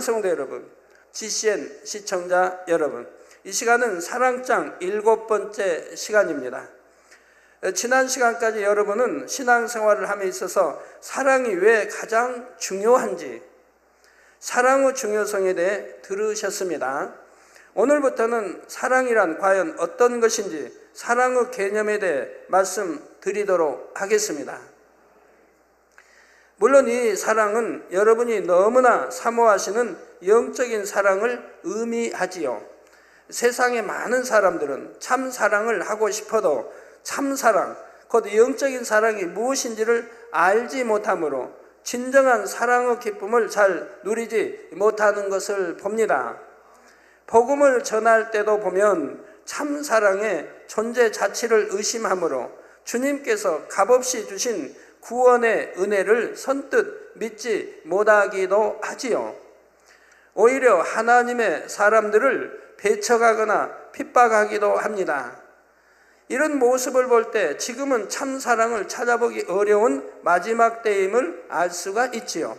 사랑하는 성도 여러분, GCN 시청자 여러분, 이 시간은 사랑장 7번째 시간입니다. 지난 시간까지 여러분은 신앙생활을 함에 있어서 사랑이 왜 가장 중요한지, 사랑의 중요성에 대해 들으셨습니다. 오늘부터는 사랑이란 과연 어떤 것인지 사랑의 개념에 대해 말씀드리도록 하겠습니다. 물론 이 사랑은 여러분이 너무나 사모하시는 영적인 사랑을 의미하지요. 세상의 많은 사람들은 참 사랑을 하고 싶어도 참 사랑, 곧 영적인 사랑이 무엇인지를 알지 못하므로 진정한 사랑의 기쁨을 잘 누리지 못하는 것을 봅니다. 복음을 전할 때도 보면 참 사랑의 존재 자체를 의심하므로 주님께서 값없이 주신 구원의 은혜를 선뜻 믿지 못하기도 하지요. 오히려 하나님의 사람들을 배척하거나 핍박하기도 합니다. 이런 모습을 볼 때 지금은 참 사랑을 찾아보기 어려운 마지막 때임을 알 수가 있지요.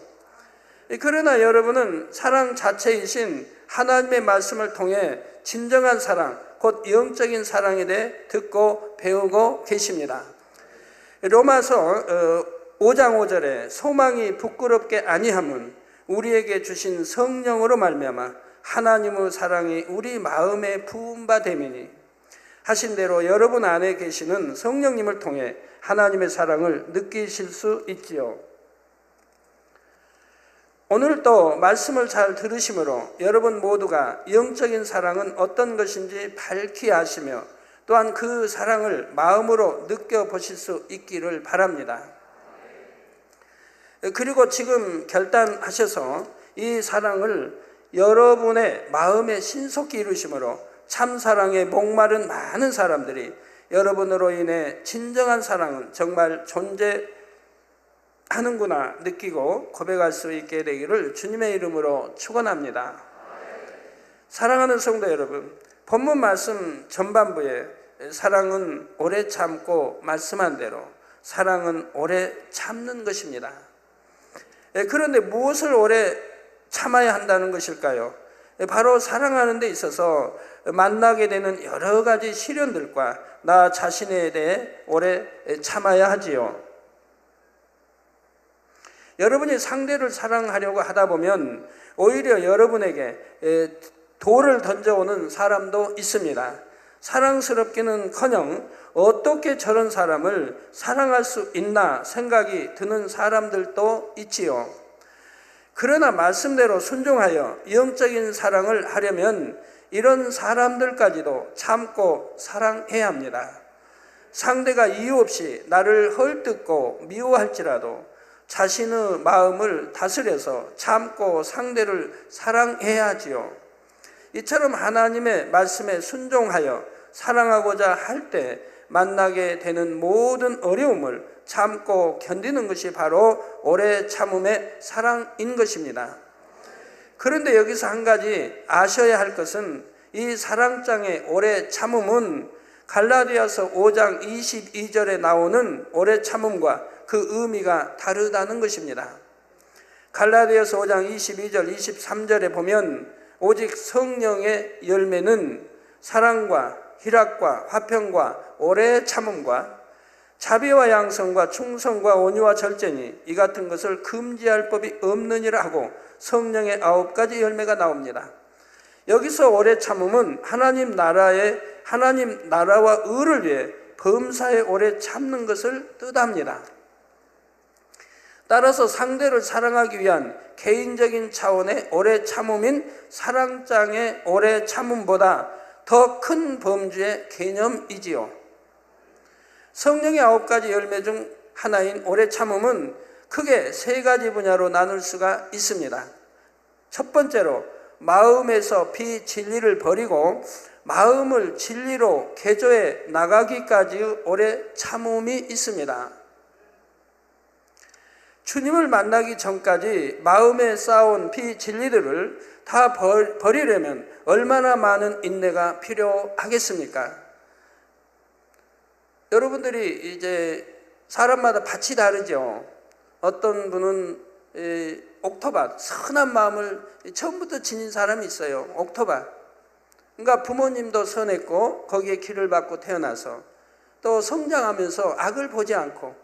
그러나 여러분은 사랑 자체이신 하나님의 말씀을 통해 진정한 사랑, 곧 영적인 사랑에 대해 듣고 배우고 계십니다. 로마서 5장 5절에 소망이 부끄럽게 아니함은 우리에게 주신 성령으로 말미암아 하나님의 사랑이 우리 마음에 부은 바 됨이니, 하신 대로 여러분 안에 계시는 성령님을 통해 하나님의 사랑을 느끼실 수 있지요. 오늘 또 말씀을 잘 들으심으로 여러분 모두가 영적인 사랑은 어떤 것인지 밝히 아시며 또한 그 사랑을 마음으로 느껴보실 수 있기를 바랍니다. 그리고 지금 결단하셔서 이 사랑을 여러분의 마음에 신속히 이루심으로 참 사랑에 목마른 많은 사람들이 여러분으로 인해 진정한 사랑은 정말 존재하는구나 느끼고 고백할 수 있게 되기를 주님의 이름으로 축원합니다. 사랑하는 성도 여러분, 본문 말씀 전반부에 사랑은 오래 참고 말씀한 대로 사랑은 오래 참는 것입니다. 그런데 무엇을 오래 참아야 한다는 것일까요? 바로 사랑하는 데 있어서 만나게 되는 여러 가지 시련들과 나 자신에 대해 오래 참아야 하지요. 여러분이 상대를 사랑하려고 하다 보면 오히려 여러분에게 돌을 던져오는 사람도 있습니다. 사랑스럽기는커녕 어떻게 저런 사람을 사랑할 수 있나 생각이 드는 사람들도 있지요. 그러나 말씀대로 순종하여 영적인 사랑을 하려면 이런 사람들까지도 참고 사랑해야 합니다. 상대가 이유 없이 나를 헐뜯고 미워할지라도 자신의 마음을 다스려서 참고 상대를 사랑해야 하지요. 이처럼 하나님의 말씀에 순종하여 사랑하고자 할 때 만나게 되는 모든 어려움을 참고 견디는 것이 바로 오래 참음의 사랑인 것입니다. 그런데 여기서 한 가지 아셔야 할 것은 이 사랑장의 오래 참음은 갈라디아서 5장 22절에 나오는 오래 참음과 그 의미가 다르다는 것입니다. 갈라디아서 5장 22절 23절에 보면 오직 성령의 열매는 사랑과 희락과 화평과 오래 참음과 자비와 양성과 충성과 온유와 절제니 이 같은 것을 금지할 법이 없느니라 하고 성령의 9가지 열매가 나옵니다. 여기서 오래 참음은 하나님 나라와 의를 위해 범사에 오래 참는 것을 뜻합니다. 따라서 상대를 사랑하기 위한 개인적인 차원의 오래 참음인 사랑장의 오래 참음보다 더 큰 범주의 개념이지요. 성령의 9가지 열매 중 하나인 오래 참음은 크게 3가지 분야로 나눌 수가 있습니다. 첫 번째로 마음에서 비진리를 버리고 마음을 진리로 개조해 나가기까지의 오래 참음이 있습니다. 주님을 만나기 전까지 마음에 쌓아온 비진리들을 다 버리려면 얼마나 많은 인내가 필요하겠습니까? 여러분들이 이제 사람마다 밭이 다르죠. 어떤 분은 옥토밭, 선한 마음을 처음부터 지닌 사람이 있어요. 옥토밭. 그러니까 부모님도 선했고 거기에 기를 받고 태어나서 또 성장하면서 악을 보지 않고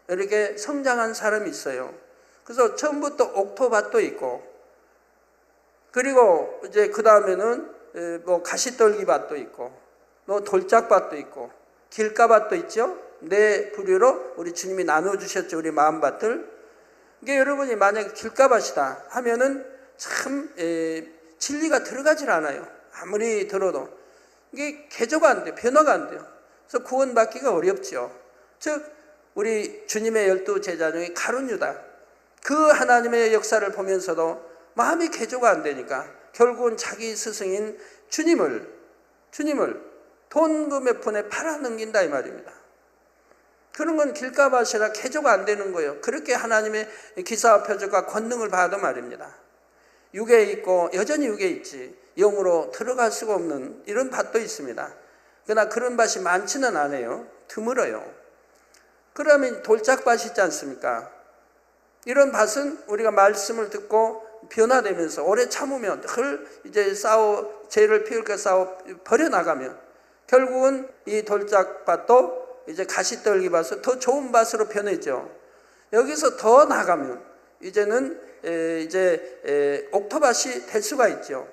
이렇게 성장한 사람이 있어요. 그래서 처음부터 옥토밭도 있고, 그리고 이제 그 다음에는 뭐 가시떨기밭도 있고, 뭐 돌짝밭도 있고, 길가밭도 있죠. 네 부류로 우리 주님이 나눠주셨죠. 우리 마음밭을. 이게 여러분이 만약에 길가밭이다 하면은 참 진리가 들어가질 않아요. 아무리 들어도 이게 개조가 안 돼요. 변화가 안 돼요. 그래서 구원받기가 어렵죠. 즉 우리 주님의 12제자 중에 가룟 유다, 그 하나님의 역사를 보면서도 마음이 개조가 안 되니까 결국은 자기 스승인 주님을 돈 그 몇 푼에 팔아넘긴다 이 말입니다. 그런 건 길가밭이라 개조가 안 되는 거예요. 그렇게 하나님의 기사와 표적과 권능을 받아 말입니다. 육에 있고 여전히 육에 있지 영으로 들어갈 수가 없는 이런 밭도 있습니다. 그러나 그런 밭이 많지는 않아요. 드물어요. 그러면 돌짝밭이 있지 않습니까? 이런 밭은 우리가 말씀을 듣고 변화되면서 오래 참으면 이제 죄를 피울 것 버려나가면 결국은 이 돌짝밭도 이제 가시떨기 밭으로 더 좋은 밭으로 변해죠. 여기서 더 나가면 이제는 옥토밭이 될 수가 있죠.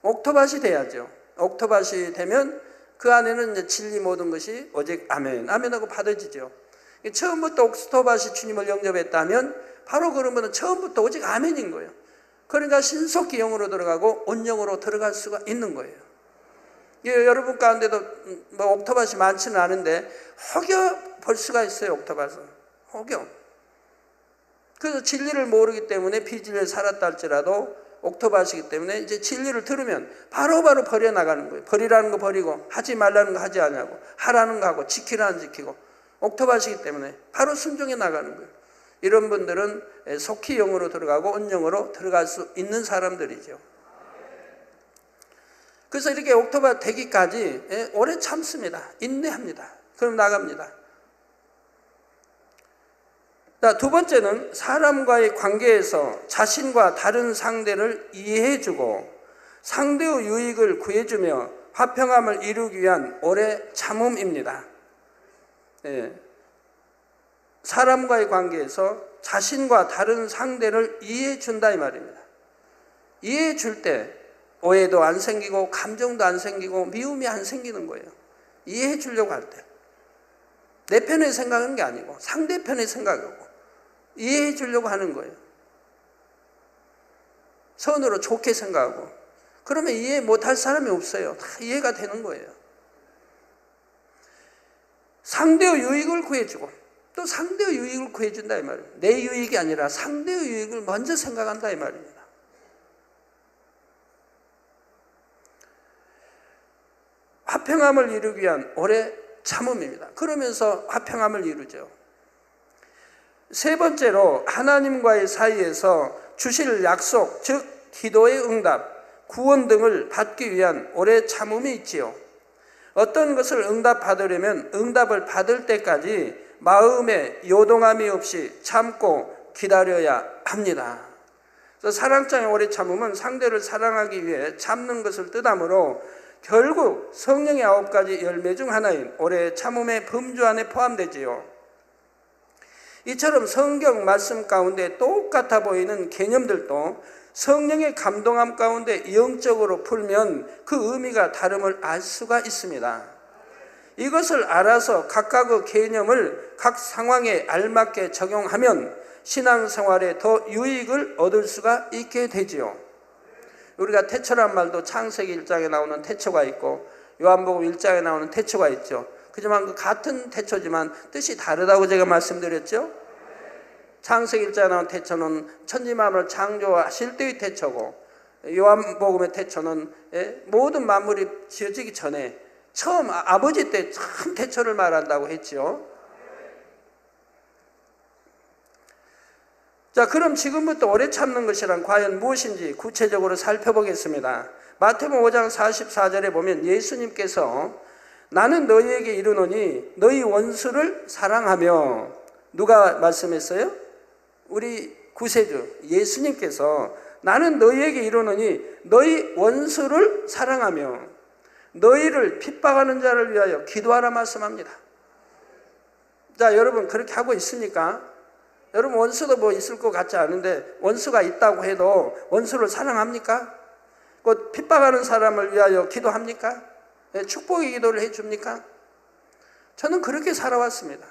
옥토밭이 돼야죠. 옥토밭이 되면 그 안에는 이제 진리 모든 것이 오직 아멘, 아멘하고 받아지죠. 처음부터 옥토밭이 주님을 영접했다면 바로 그러면 처음부터 오직 아멘인 거예요. 그러니까 신속히 영으로 들어가고 온영으로 들어갈 수가 있는 거예요. 여러분 가운데도 뭐 옥토밭이 많지는 않은데 혹여 볼 수가 있어요. 옥토밭은 혹여. 그래서 진리를 모르기 때문에 비진리를 살았다 할지라도 옥토밭이기 때문에 이제 진리를 들으면 바로바로 버려나가는 거예요. 버리라는 거 버리고 하지 말라는 거 하지 않냐고, 하라는 거 하고 지키라는 거 지키고, 옥토밭이기 때문에 바로 순종해 나가는 거예요. 이런 분들은 속히 영으로 들어가고 온영으로 들어갈 수 있는 사람들이죠. 그래서 이렇게 옥토밭 되기까지 오래 참습니다. 인내합니다. 그럼 나갑니다. 자, 두 번째는 사람과의 관계에서 자신과 다른 상대를 이해해주고 상대의 유익을 구해주며 화평함을 이루기 위한 오래 참음입니다. 사람과의 관계에서 자신과 다른 상대를 이해해준다 이 말입니다. 이해해줄 때 오해도 안 생기고 감정도 안 생기고 미움이 안 생기는 거예요. 이해해 주려고 할 때. 내 편에 생각하는 게 아니고 상대편에 생각하고 이해해 주려고 하는 거예요. 선으로 좋게 생각하고. 그러면 이해 못할 사람이 없어요. 다 이해가 되는 거예요. 상대의 유익을 구해주고 또 상대의 유익을 구해준다 이 말이에요. 내 유익이 아니라 상대의 유익을 먼저 생각한다 이 말입니다. 화평함을 이루기 위한 오래 참음입니다. 그러면서 화평함을 이루죠. 세 번째로 하나님과의 사이에서 주실 약속, 즉 기도의 응답, 구원 등을 받기 위한 오래 참음이 있지요. 어떤 것을 응답받으려면 응답을 받을 때까지 마음에 요동함이 없이 참고 기다려야 합니다. 그래서 사랑장의 오래 참음은 상대를 사랑하기 위해 참는 것을 뜻하므로 결국 성령의 9가지 열매 중 하나인 오래 참음의 범주 안에 포함되지요. 이처럼 성경 말씀 가운데 똑같아 보이는 개념들도 성령의 감동함 가운데 영적으로 풀면 그 의미가 다름을 알 수가 있습니다. 이것을 알아서 각각의 개념을 각 상황에 알맞게 적용하면 신앙생활에 더 유익을 얻을 수가 있게 되지요. 우리가 태초란 말도 창세기 1장에 나오는 태초가 있고 요한복음 1장에 나오는 태초가 있죠. 그지만 그 같은 태초지만 뜻이 다르다고 제가 말씀드렸죠. 창세기 1장에 나오는 태초는 천지만물을 창조하실 때의 태초고 요한복음의 태초는 모든 만물이 지어지기 전에 처음 아버지 때 참 태초를 말한다고 했죠. 자, 그럼 지금부터 오래 참는 것이란 과연 무엇인지 구체적으로 살펴보겠습니다. 마태복음 5장 44절에 보면 예수님께서 나는 너희에게 이르노니 너희 원수를 사랑하며, 누가 말씀했어요? 우리 구세주 예수님께서 나는 너희에게 이르노니 너희 원수를 사랑하며 너희를 핍박하는 자를 위하여 기도하라 말씀합니다. 자, 여러분 그렇게 하고 있습니까? 여러분 원수도 뭐 있을 것 같지 않은데 원수가 있다고 해도 원수를 사랑합니까? 그 핍박하는 사람을 위하여 기도합니까? 축복의 기도를 해줍니까? 저는 그렇게 살아왔습니다.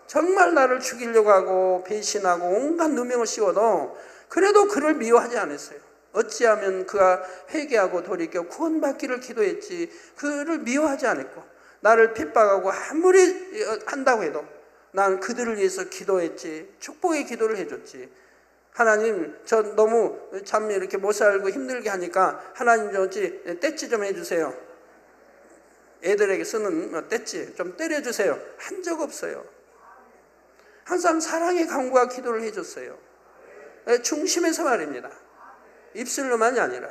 정말 나를 죽이려고 하고 배신하고 온갖 누명을 씌워도 그래도 그를 미워하지 않았어요. 어찌하면 그가 회개하고 돌이켜 구원받기를 기도했지 그를 미워하지 않았고, 나를 핍박하고 아무리 한다고 해도 나는 그들을 위해서 기도했지, 축복의 기도를 해줬지. 하나님, 저 너무 참 이렇게 못 살고 힘들게 하니까 하나님 좀 떼찌 좀 해주세요. 애들에게 쓰는 떼찌 좀 때려주세요. 한 적 없어요. 항상 사랑의 간구와 기도를 해줬어요. 중심에서 말입니다. 입술로만이 아니라.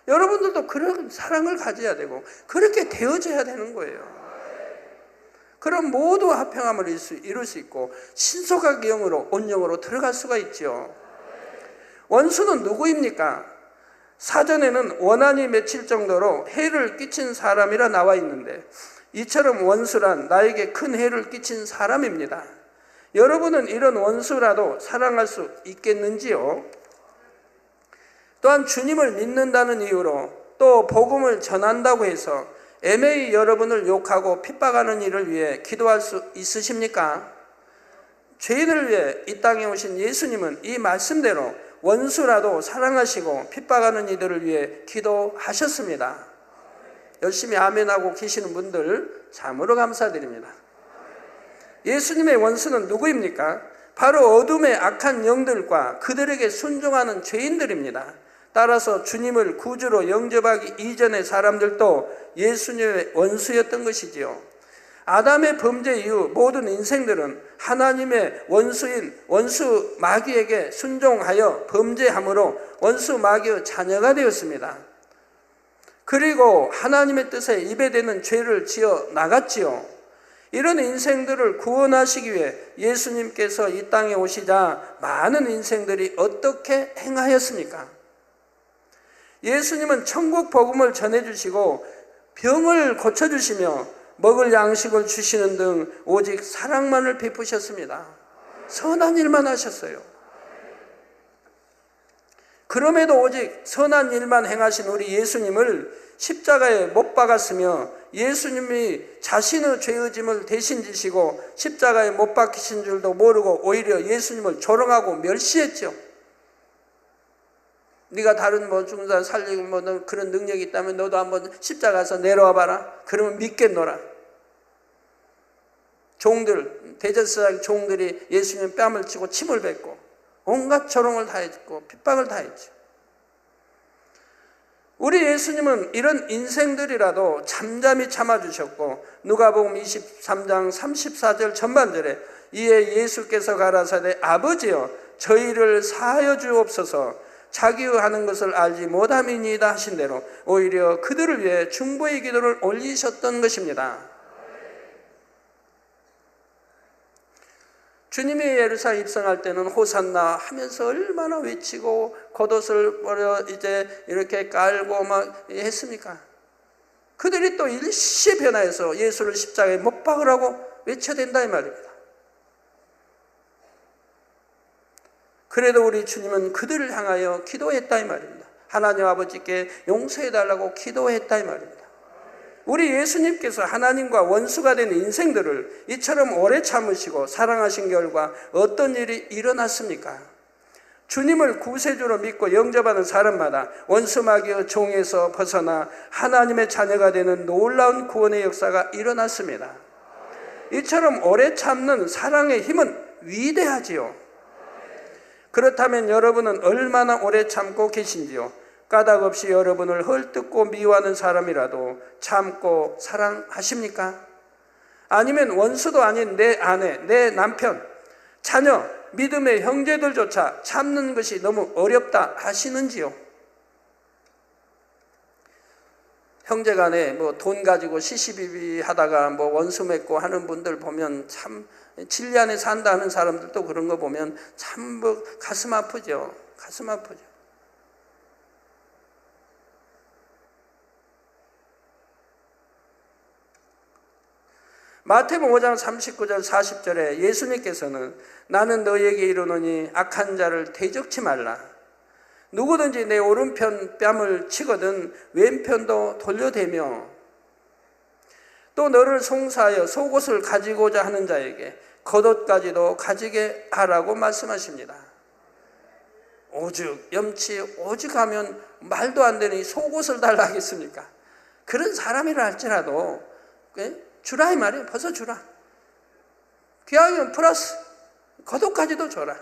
여러분들도 그런 사랑을 가져야 되고 그렇게 되어져야 되는 거예요. 그럼 모두 화평함을 이룰 수 있고 신속하게 영으로 온영으로 들어갈 수가 있죠. 원수는 누구입니까? 사전에는 원한이 맺힐 정도로 해를 끼친 사람이라 나와 있는데 이처럼 원수란 나에게 큰 해를 끼친 사람입니다. 여러분은 이런 원수라도 사랑할 수 있겠는지요? 또한 주님을 믿는다는 이유로 또 복음을 전한다고 해서 애매히 여러분을 욕하고 핍박하는 일을 위해 기도할 수 있으십니까? 죄인을 위해 이 땅에 오신 예수님은 이 말씀대로 원수라도 사랑하시고 핍박하는 이들을 위해 기도하셨습니다. 열심히 아멘하고 계시는 분들 참으로 감사드립니다. 예수님의 원수는 누구입니까? 바로 어둠의 악한 영들과 그들에게 순종하는 죄인들입니다. 따라서 주님을 구주로 영접하기 이전의 사람들도 예수님의 원수였던 것이지요. 아담의 범죄 이후 모든 인생들은 하나님의 원수인 원수 마귀에게 순종하여 범죄함으로 원수 마귀의 자녀가 되었습니다. 그리고 하나님의 뜻에 입에대는 죄를 지어 나갔지요. 이런 인생들을 구원하시기 위해 예수님께서 이 땅에 오시자 많은 인생들이 어떻게 행하였습니까? 예수님은 천국 복음을 전해주시고 병을 고쳐주시며 먹을 양식을 주시는 등 오직 사랑만을 베푸셨습니다. 선한 일만 하셨어요. 그럼에도 오직 선한 일만 행하신 우리 예수님을 십자가에 못 박았으며 예수님이 자신의 죄의 짐을 대신 지시고 십자가에 못 박히신 줄도 모르고 오히려 예수님을 조롱하고 멸시했죠. 네가 다른 죽은 사람 살리고 그런 능력이 있다면 너도 한번 십자가에서 내려와 봐라. 그러면 믿겠노라. 종들, 대제사장 종들이 예수님 뺨을 치고 침을 뱉고 온갖 조롱을 다 했고 핍박을 다 했죠. 우리 예수님은 이런 인생들이라도 잠잠히 참아주셨고 누가복음 23장 34절 전반절에 이에 예수께서 가라사대 아버지여 저희를 사하여 주옵소서 자기의 하는 것을 알지 못함이니이다 하신 대로 오히려 그들을 위해 중보의 기도를 올리셨던 것입니다. 주님이 예루살렘 입성할 때는 호산나 하면서 얼마나 외치고 겉옷을 버려 이제 이렇게 깔고 막 했습니까? 그들이 또 일시에 변화해서 예수를 십자가에 못 박으라고 외쳐야 된다 이 말입니다. 그래도 우리 주님은 그들을 향하여 기도했다 이 말입니다. 하나님 아버지께 용서해달라고 기도했다 이 말입니다. 우리 예수님께서 하나님과 원수가 된 인생들을 이처럼 오래 참으시고 사랑하신 결과 어떤 일이 일어났습니까? 주님을 구세주로 믿고 영접하는 사람마다 원수 마귀의 종에서 벗어나 하나님의 자녀가 되는 놀라운 구원의 역사가 일어났습니다. 이처럼 오래 참는 사랑의 힘은 위대하지요. 그렇다면 여러분은 얼마나 오래 참고 계신지요? 까닭 없이 여러분을 헐뜯고 미워하는 사람이라도 참고 사랑하십니까? 아니면 원수도 아닌 내 아내, 내 남편, 자녀, 믿음의 형제들조차 참는 것이 너무 어렵다 하시는지요? 형제간에 돈 가지고 시시비비 하다가 원수 맺고 하는 분들 보면 참 진리 안에 산다 하는 사람들도 그런 거 보면 참 가슴 아프죠. 가슴 아프죠. 마태복음 5장 39절 40절에 예수님께서는 나는 너에게 이르노니 악한 자를 대적치 말라. 누구든지 내 오른편 뺨을 치거든 왼편도 돌려대며 또 너를 송사하여 속옷을 가지고자 하는 자에게 겉옷까지도 가지게 하라고 말씀하십니다. 오죽 염치 오죽하면 말도 안 되는 속옷을 달라 하겠습니까? 그런 사람이라 할지라도 주라 이 말이에요. 벗어주라. 귀하면 플러스 겉옷까지도 줘라.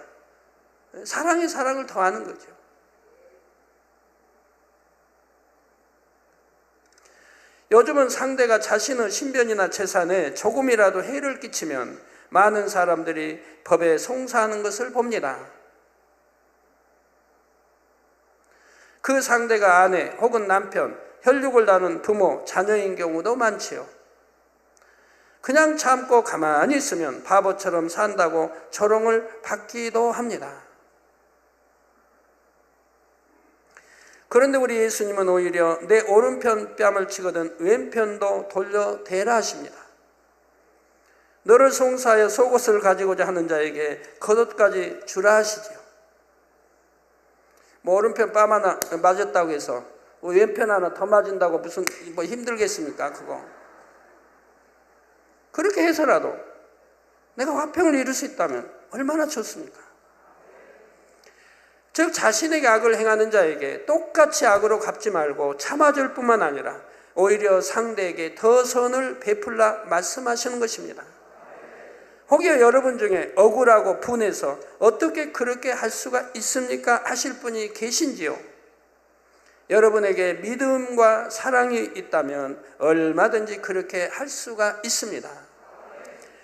사랑이 사랑을 더하는 거죠. 요즘은 상대가 자신의 신변이나 재산에 조금이라도 해를 끼치면 많은 사람들이 법에 송사하는 것을 봅니다. 그 상대가 아내 혹은 남편, 혈육을 나눈 부모, 자녀인 경우도 많지요. 그냥 참고 가만히 있으면 바보처럼 산다고 조롱을 받기도 합니다. 그런데 우리 예수님은 오히려 내 오른편 뺨을 치거든 왼편도 돌려대라 하십니다. 너를 송사하여 속옷을 가지고자 하는 자에게 겉옷까지 주라 하시지요. 오른편 뺨 하나 맞았다고 해서 왼편 하나 더 맞은다고 무슨 힘들겠습니까? 그거. 그렇게 해서라도 내가 화평을 이룰 수 있다면 얼마나 좋습니까? 즉 자신에게 악을 행하는 자에게 똑같이 악으로 갚지 말고 참아줄 뿐만 아니라 오히려 상대에게 더 선을 베풀라 말씀하시는 것입니다. 혹여 여러분 중에 억울하고 분해서 어떻게 그렇게 할 수가 있습니까? 하실 분이 계신지요? 여러분에게 믿음과 사랑이 있다면 얼마든지 그렇게 할 수가 있습니다.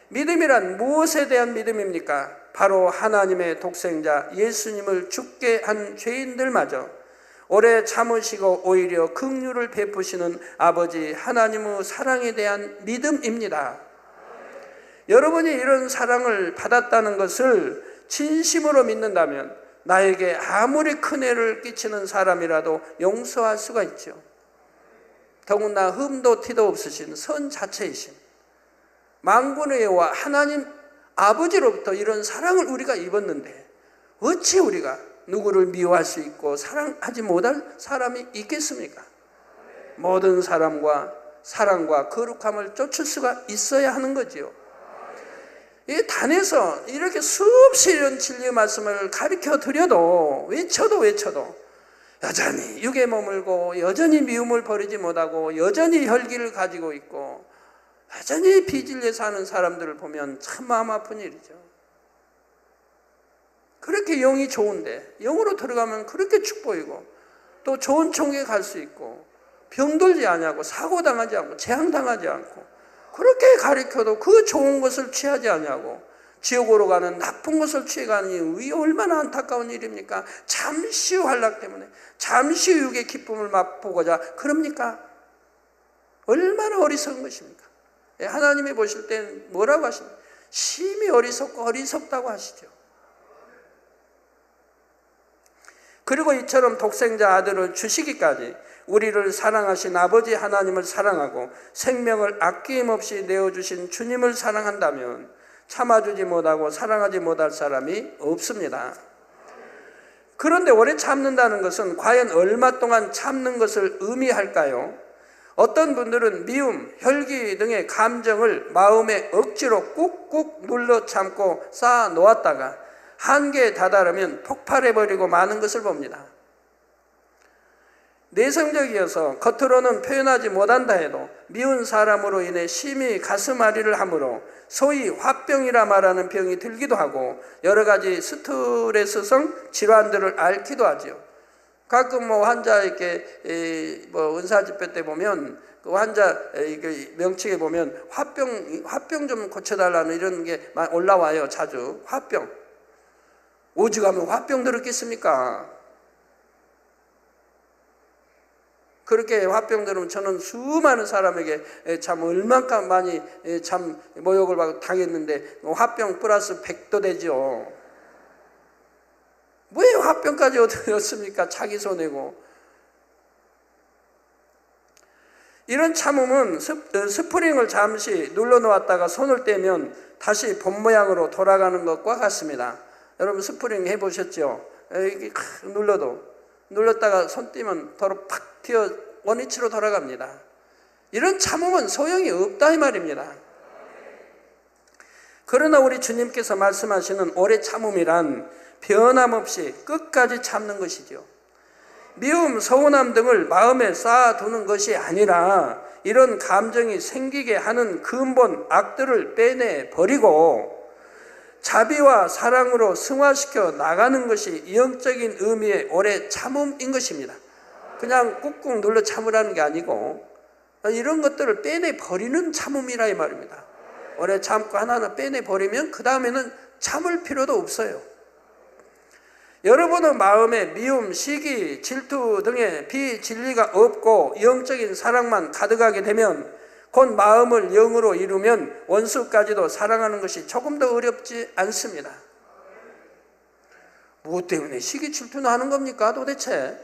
믿음이란 무엇에 대한 믿음입니까? 바로 하나님의 독생자 예수님을 죽게 한 죄인들마저 오래 참으시고 오히려 긍휼을 베푸시는 아버지 하나님의 사랑에 대한 믿음입니다. 여러분이 이런 사랑을 받았다는 것을 진심으로 믿는다면 나에게 아무리 큰 해를 끼치는 사람이라도 용서할 수가 있죠. 더군다나 흠도 티도 없으신 선 자체이신 만군의 여호와 하나님 아버지로부터 이런 사랑을 우리가 입었는데 어찌 우리가 누구를 미워할 수 있고 사랑하지 못할 사람이 있겠습니까? 모든 사람과 사랑과 거룩함을 쫓을 수가 있어야 하는 거지요. 이 단에서 이렇게 수없이 이런 진리의 말씀을 가르쳐 드려도 외쳐도 여전히 육에 머물고 여전히 미움을 버리지 못하고 여전히 혈기를 가지고 있고 여전히 비질려 사는 사람들을 보면 참 마음 아픈 일이죠. 그렇게 영이 좋은데 영으로 들어가면 그렇게 축복이고 또 좋은 총에 갈 수 있고 병들지 않고 사고당하지 않고 재앙당하지 않고 그렇게 가르쳐도 그 좋은 것을 취하지 않냐고 지옥으로 가는 나쁜 것을 취해가니 이 얼마나 안타까운 일입니까? 잠시 후 환락 때문에 잠시 후 육의 기쁨을 맛보고자 그럽니까? 얼마나 어리석은 것입니까? 하나님이 보실 땐 뭐라고 하십니까? 심히 어리석고 어리석다고 하시죠. 그리고 이처럼 독생자 아들을 주시기까지 우리를 사랑하신 아버지 하나님을 사랑하고 생명을 아낌없이 내어주신 주님을 사랑한다면 참아주지 못하고 사랑하지 못할 사람이 없습니다. 그런데 오래 참는다는 것은 과연 얼마 동안 참는 것을 의미할까요? 어떤 분들은 미움, 혈기 등의 감정을 마음에 억지로 꾹꾹 눌러 참고 쌓아 놓았다가 한계에 다다르면 폭발해버리고 마는 것을 봅니다. 내성적이어서 겉으로는 표현하지 못한다 해도 미운 사람으로 인해 심히 가슴앓이를 하므로 소위 화병이라 말하는 병이 들기도 하고 여러 가지 스트레스성 질환들을 앓기도 하지요. 가끔 환자 이렇게 은사 집회 때 보면 그 환자 명칭에 보면 화병 좀 고쳐달라는 이런 게 올라와요. 자주 화병. 오죽하면 화병 들었겠습니까? 그렇게 화병 들으면 저는 수많은 사람에게 참 얼마나 많이 참 모욕을 받고 당했는데 화병 플러스 100도 되죠. 왜 화병까지 얻었습니까? 자기 손해고. 이런 참음은 스프링을 잠시 눌러놓았다가 손을 떼면 다시 본 모양으로 돌아가는 것과 같습니다. 여러분 스프링 해보셨죠? 이렇게 눌렀다가 손 떼면 도로 팍 튀어 원위치로 돌아갑니다. 이런 참음은 소용이 없다 이 말입니다. 그러나 우리 주님께서 말씀하시는 오래 참음이란 변함없이 끝까지 참는 것이죠. 미움, 서운함 등을 마음에 쌓아두는 것이 아니라 이런 감정이 생기게 하는 근본 악들을 빼내버리고 자비와 사랑으로 승화시켜 나가는 것이 영적인 의미의 오래 참음인 것입니다. 그냥 꾹꾹 눌러 참으라는 게 아니고 이런 것들을 빼내버리는 참음이라 이 말입니다. 오래 참고 하나는 빼내버리면 그 다음에는 참을 필요도 없어요. 여러분의 마음에 미움, 시기, 질투 등의 비진리가 없고 영적인 사랑만 가득하게 되면 곧 마음을 영으로 이루면 원수까지도 사랑하는 것이 조금 더 어렵지 않습니다. 무엇 때문에 시기 질투는 하는 겁니까 도대체?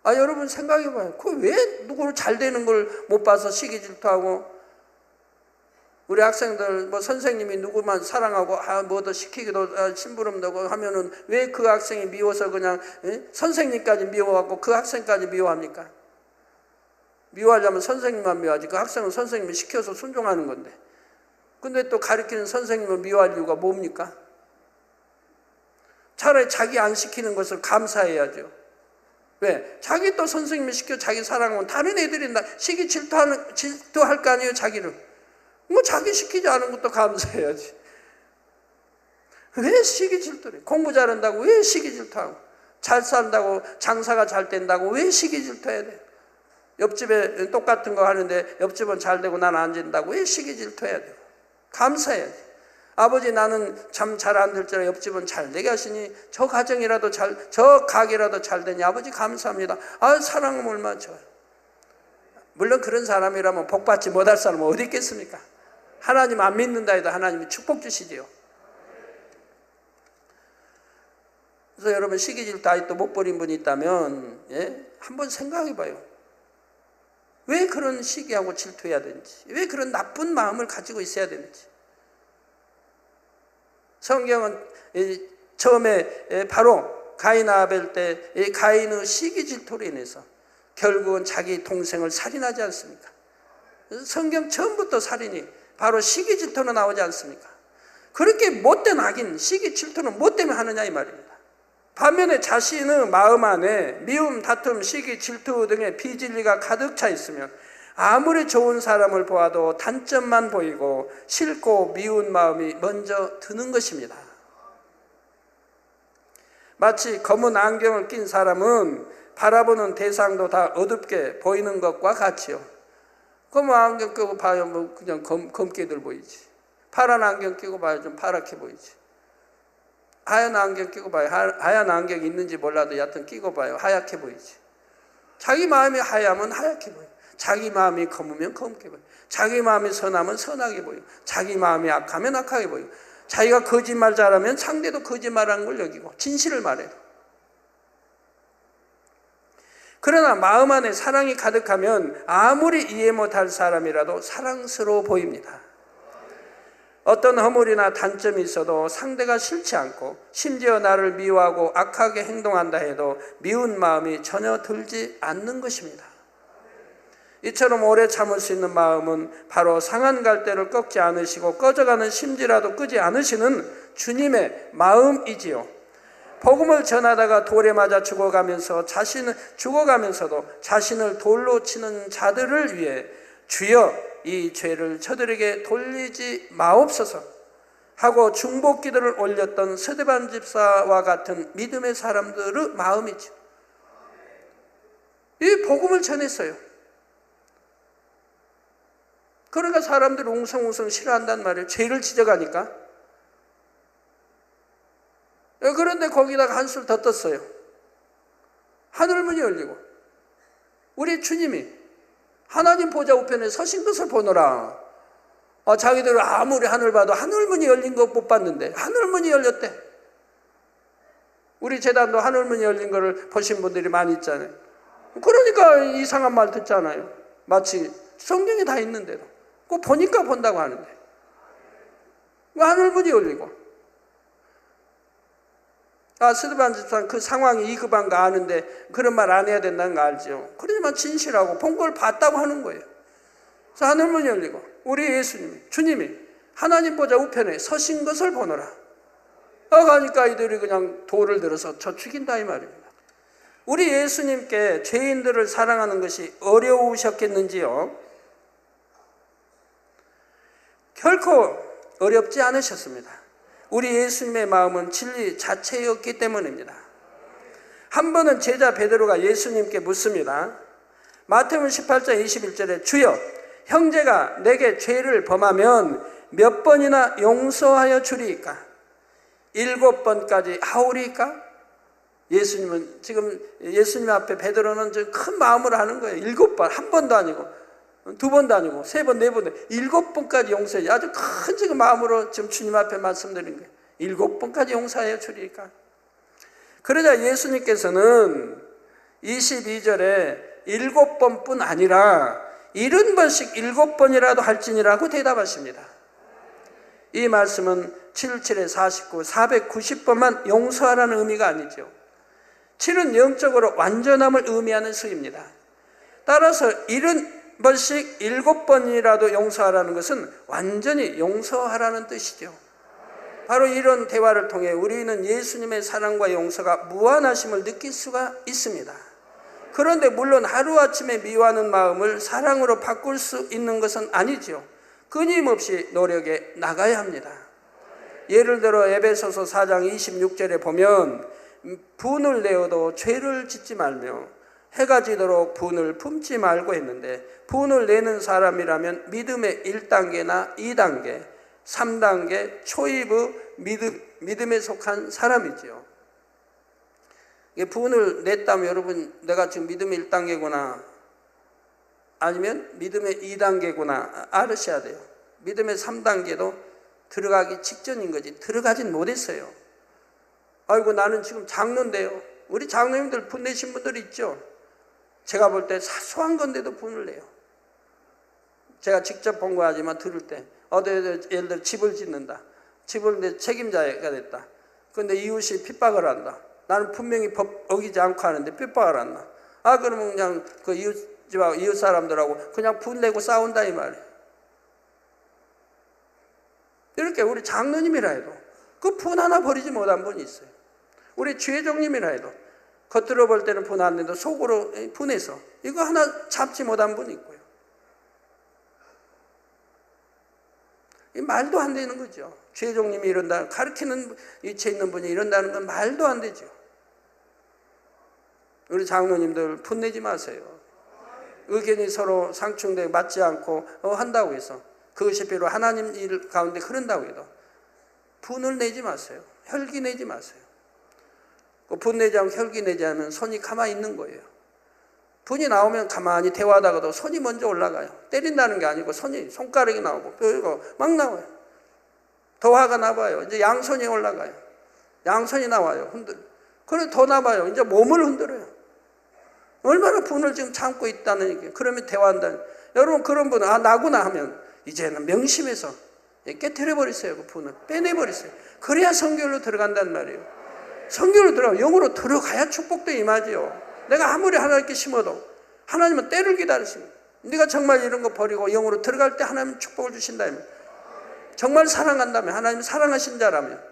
여러분 생각해봐요. 왜 누구를 잘 되는 걸 못 봐서 시기 질투하고 우리 학생들 선생님이 누구만 사랑하고 뭐 더 시키기도 심부름도 하면은 왜 그 학생이 미워서 그냥 선생님까지 미워하고 그 학생까지 미워합니까? 미워하려면 선생님만 미워하지 그 학생은 선생님이 시켜서 순종하는 건데 근데 또 가르치는 선생님을 미워할 이유가 뭡니까? 차라리 자기 안 시키는 것을 감사해야죠. 왜? 자기 또 선생님이 시켜 자기 사랑하면 다른 애들이 시기 질투할 거 아니에요 자기를. 자기 시키지 않은 것도 감사해야지. 왜 시기 질투를 해? 공부 잘한다고 왜 시기 질투하고 잘 산다고 장사가 잘 된다고 왜 시기 질투해야 돼? 옆집에 똑같은 거 하는데 옆집은 잘 되고 나는 안 된다고 왜 시기 질투해야 돼? 감사해야지. 아버지 나는 참 잘 안 될 줄 옆집은 잘 되게 하시니 저 가정이라도 저 가게라도 잘 되니 아버지 감사합니다. 사랑하면 얼마나 좋아요. 물론 그런 사람이라면 복받지 못할 사람은 어디 있겠습니까? 하나님 안 믿는다 해도 하나님이 축복 주시지요. 그래서 여러분 시기질투 아직도 못 버린 분이 있다면 한번 생각해 봐요. 왜 그런 시기하고 질투해야 되는지, 왜 그런 나쁜 마음을 가지고 있어야 되는지. 성경은 처음에 바로 가인 아벨 때 가인의 시기 질투로 인해서 결국은 자기 동생을 살인하지 않습니까? 성경 처음부터 살인이 바로 시기 질투로 나오지 않습니까? 그렇게 못된 악인 시기 질투는 뭐 때문에 하느냐 이 말입니다. 반면에 자신의 마음 안에 미움, 다툼, 시기, 질투 등의 비진리가 가득 차 있으면 아무리 좋은 사람을 보아도 단점만 보이고 싫고 미운 마음이 먼저 드는 것입니다. 마치 검은 안경을 낀 사람은 바라보는 대상도 다 어둡게 보이는 것과 같지요. 검은 안경 끼고 봐요, 그냥 검게들 보이지. 파란 안경 끼고 봐요, 좀 파랗게 보이지. 하얀 안경 끼고 봐요, 하얀 안경이 있는지 몰라도 여하튼 끼고 봐요, 하얗게 보이지. 자기 마음이 하얗면 하얗게 보여요. 자기 마음이 검으면 검게 보여요. 자기 마음이 선하면 선하게 보여요. 자기 마음이 악하면 악하게 보여요. 자기가 거짓말 잘하면 상대도 거짓말하는 걸 여기고 진실을 말해요. 그러나 마음 안에 사랑이 가득하면 아무리 이해 못할 사람이라도 사랑스러워 보입니다. 어떤 허물이나 단점이 있어도 상대가 싫지 않고 심지어 나를 미워하고 악하게 행동한다 해도 미운 마음이 전혀 들지 않는 것입니다. 이처럼 오래 참을 수 있는 마음은 바로 상한 갈대를 꺾지 않으시고 꺼져가는 심지라도 끄지 않으시는 주님의 마음이지요. 복음을 전하다가 돌에 맞아 죽어가면서도 자신을 돌로 치는 자들을 위해 주여 이 죄를 저들에게 돌리지 마옵소서 하고 중보기도를 올렸던 스데반 집사와 같은 믿음의 사람들의 마음이죠. 이 복음을 전했어요. 그러니까 사람들이 웅성웅성 싫어한단 말이에요. 죄를 지적하니까. 그런데 거기다가 한술 더 떴어요. 하늘문이 열리고 우리 주님이 하나님 보좌 우편에 서신 것을 보노라. 자기들은 아무리 하늘 봐도 하늘문이 열린 거 못 봤는데 하늘문이 열렸대. 우리 재단도 하늘문이 열린 거를 보신 분들이 많이 있잖아요. 그러니까 이상한 말 듣잖아요. 마치 성경에 다 있는데도 꼭 보니까 본다고 하는데 하늘문이 열리고 스데반 집사는 그 상황이 이급한 거 아는데 그런 말 안 해야 된다는 거 알죠. 그러지만 진실하고 본 걸 봤다고 하는 거예요. 그래서 하늘문이 열리고 우리 예수님이 주님이 하나님 보좌 우편에 서신 것을 보노라. 가니까 이들이 그냥 돌을 들어서 저 죽인다 이 말입니다. 우리 예수님께 죄인들을 사랑하는 것이 어려우셨겠는지요? 결코 어렵지 않으셨습니다. 우리 예수님의 마음은 진리 자체였기 때문입니다. 한 번은 제자 베드로가 예수님께 묻습니다. 마태복음 18장 21절에 주여 형제가 내게 죄를 범하면 몇 번이나 용서하여 주리이까? 7번까지 하오리이까? 예수님은 지금 예수님 앞에 베드로는 큰 마음으로 하는 거예요. 7번, 한 번도 아니고 2번도 아니고 3번, 4번, 7번까지 용서해. 아주 큰 지금 마음으로 지금 주님 앞에 말씀드린 거예요. 7번까지 용서하여 주리이까? 그러자 예수님께서는 22절에 7번뿐 아니라 70번씩 7번이라도 할지니라고 대답하십니다. 이 말씀은 77에 49, 490번만 용서하라는 의미가 아니죠. 7은 영적으로 완전함을 의미하는 수입니다. 따라서 70번씩 7번이라도 용서하라는 것은 완전히 용서하라는 뜻이죠. 바로 이런 대화를 통해 우리는 예수님의 사랑과 용서가 무한하심을 느낄 수가 있습니다. 그런데 물론 하루아침에 미워하는 마음을 사랑으로 바꿀 수 있는 것은 아니죠. 끊임없이 노력해 나가야 합니다. 예를 들어 에베소서 4장 26절에 보면 분을 내어도 죄를 짓지 말며 해가 지도록 분을 품지 말고 했는데 분을 내는 사람이라면 믿음의 1단계나 2단계, 3단계 초입의 믿음에 속한 사람이지요. 분을 냈다면 여러분 내가 지금 믿음의 1단계구나 아니면 믿음의 2단계구나 알으셔야 돼요. 믿음의 3단계도 들어가기 직전인 거지 들어가진 못했어요. 아이고 나는 지금 장로인데요. 우리 장로님들 분 내신 분들 있죠. 제가 볼 때 사소한 건데도 분을 내요. 제가 직접 본 거 하지만 들을 때 예를 들어 집을 짓는다. 집을 내 책임자가 됐다. 그런데 이웃이 핍박을 한다. 나는 분명히 법 어기지 않고 하는데 핍박을 한다. 그러면 그냥 그 이웃 사람들하고 그냥 분 내고 싸운다 이 말이에요. 이렇게 우리 장로님이라 해도 그 분 하나 버리지 못한 분이 있어요. 우리 주회장님이라 해도 겉으로 볼 때는 분 안 내도 속으로 분해서 이거 하나 잡지 못한 분이 있고요. 이 말도 안 되는 거죠. 주회장님이 이런다, 가르치는 위치에 있는 분이 이런다는 건 말도 안 되죠. 우리 장로님들 분내지 마세요. 의견이 서로 상충되고 맞지 않고 한다고 해서 그것이 비록 하나님 일 가운데 흐른다고 해도 분을 내지 마세요. 혈기 내지 마세요. 분 내지 않고 혈기 내지 않으면 손이 가만히 있는 거예요. 분이 나오면 가만히 대화하다가도 손이 먼저 올라가요. 때린다는 게 아니고 손가락이 나오고 그리고 막 나와요. 더 화가 나봐요. 이제 양손이 올라가요. 양손이 나와요. 그래 더 나봐요. 이제 몸을 흔들어요. 얼마나 분을 지금 참고 있다는 얘기예요. 그러면 대화한다는. 여러분 그런 분은 나구나 하면 이제는 명심해서 깨트려버리세요. 그 분을 빼내버리세요. 그래야 성결로 들어간단 말이에요. 성결로 들어가면 영으로 들어가야 축복도 임하지요. 내가 아무리 하나님께 심어도 하나님은 때를 기다리십니다. 네가 정말 이런 거 버리고 영으로 들어갈 때 하나님 축복을 주신다면 정말 사랑한다면 하나님 사랑하신 자라면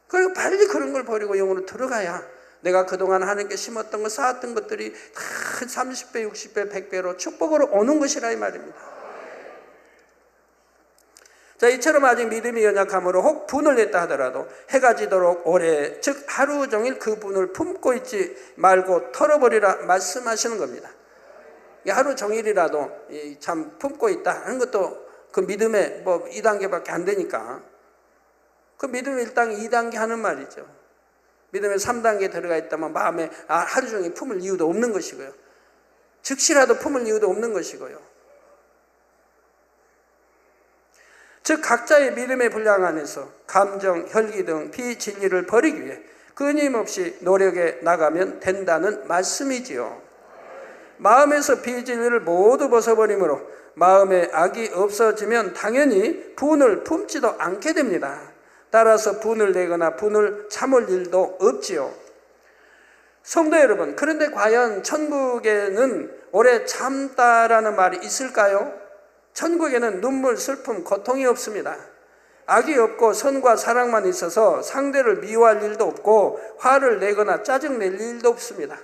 그리고 빨리 그런 걸 버리고 영으로 들어가야 내가 그동안 하나님께 심었던 거 쌓았던 것들이 다 30배, 60배, 100배로 축복으로 오는 것이라 이 말입니다. 자, 이처럼 아직 믿음이 연약함으로 혹 분을 냈다 하더라도 해가 지도록 오래 즉 하루 종일 그 분을 품고 있지 말고 털어버리라 말씀하시는 겁니다. 하루 종일이라도 참 품고 있다 하는 것도 그 믿음의 2단계밖에 안 되니까 그 믿음의 1단계, 2단계 하는 말이죠. 믿음의 3단계에 들어가 있다면 마음에 하루 종일 품을 이유도 없는 것이고요. 즉시라도 품을 이유도 없는 것이고요. 즉 각자의 믿음의 분량 안에서 감정, 혈기 등 비진리를 버리기 위해 끊임없이 노력해 나가면 된다는 말씀이지요. 마음에서 비진리를 모두 벗어버리므로 마음에 악이 없어지면 당연히 분을 품지도 않게 됩니다. 따라서 분을 내거나 분을 참을 일도 없지요. 성도 여러분, 그런데 과연 천국에는 오래 참다라는 말이 있을까요? 천국에는 눈물, 슬픔, 고통이 없습니다. 악이 없고 선과 사랑만 있어서 상대를 미워할 일도 없고 화를 내거나 짜증낼 일도 없습니다.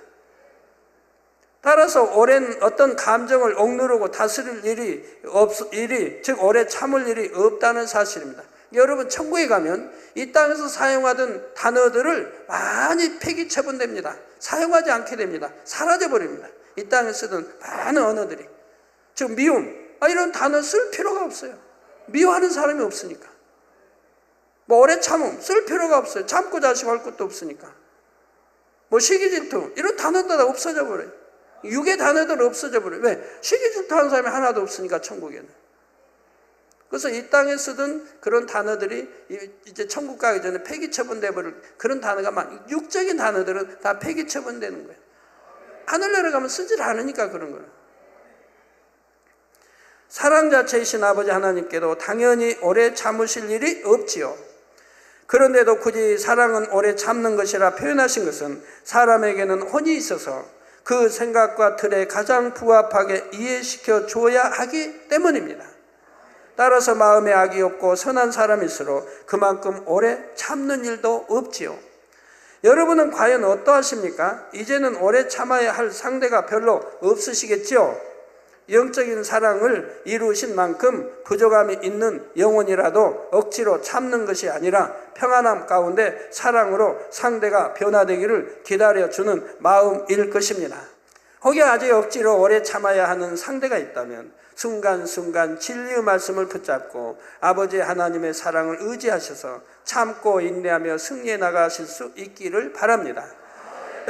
따라서 오랜 어떤 감정을 억누르고 다스릴 일이 즉 오래 참을 일이 없다는 사실입니다. 여러분 천국에 가면 이 땅에서 사용하던 단어들을 많이 폐기 처분됩니다. 사용하지 않게 됩니다. 사라져버립니다. 이 땅에 쓰던 많은 언어들이. 즉 미움, 이런 단어 쓸 필요가 없어요. 미워하는 사람이 없으니까. 뭐 오래 참음 쓸 필요가 없어요. 참고 자식할 것도 없으니까. 뭐 시기 질투 이런 단어들 다 없어져 버려요. 육의 단어들 없어져 버려요. 왜? 시기 질투하는 사람이 하나도 없으니까 천국에는. 그래서 이 땅에 쓰던 그런 단어들이 이제 천국 가기 전에 폐기 처분돼 버릴 그런 단어가 육적인 단어들은 다 폐기 처분되는 거예요. 하늘나라 가면 쓰질 않으니까 그런 거예요. 사랑 자체이신 아버지 하나님께도 당연히 오래 참으실 일이 없지요. 그런데도 굳이 사랑은 오래 참는 것이라 표현하신 것은 사람에게는 혼이 있어서 그 생각과 틀에 가장 부합하게 이해시켜 줘야 하기 때문입니다. 따라서 마음에 악이 없고 선한 사람일수록 그만큼 오래 참는 일도 없지요. 여러분은 과연 어떠하십니까? 이제는 오래 참아야 할 상대가 별로 없으시겠지요? 영적인 사랑을 이루신 만큼 부족함이 있는 영혼이라도 억지로 참는 것이 아니라 평안함 가운데 사랑으로 상대가 변화되기를 기다려주는 마음일 것입니다. 혹여 아직 억지로 오래 참아야 하는 상대가 있다면 순간순간 진리의 말씀을 붙잡고 아버지 하나님의 사랑을 의지하셔서 참고 인내하며 승리해 나가실 수 있기를 바랍니다.